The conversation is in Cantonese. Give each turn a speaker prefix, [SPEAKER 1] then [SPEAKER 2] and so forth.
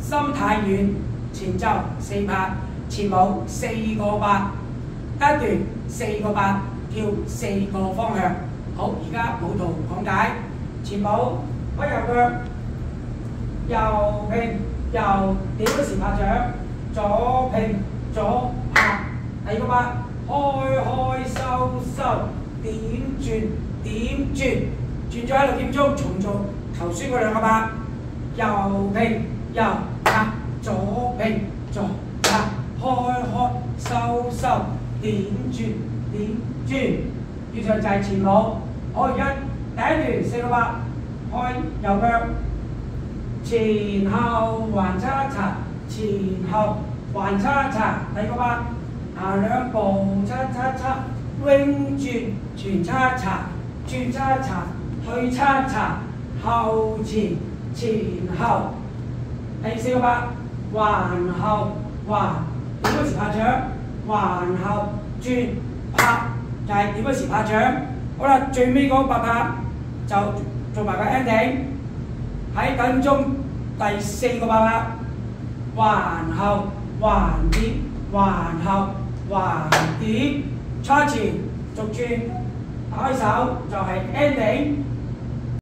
[SPEAKER 1] 心太軟，前奏4拍，前舞4個八，一段4個八，跳4個方向。好，而家舞蹈講解，前舞屈右腳，右拼右點嗰時拍掌，左拼左拍，第二個八，開開收收，點轉點轉，轉咗喺6點鐘，重做頭先嗰兩個八，右拼右拍，左拼左拍，開開收收，點轉點轉，以上就係前舞。好，而家第一段4個八，開右腳，前後橫叉叉，前後橫叉叉，第二個八，行兩步叉叉叉，永轉轉叉叉，轉叉叉，退叉叉，後前前後，第4個八，橫後橫，點嗰時拍掌，橫後轉拍，就係點嗰時拍掌。好啦，最尾嗰8拍就做埋個 ending， 喺9點鐘第4個8拍，橫後橫點，橫後橫點，叉前續轉，打開手就係 ending。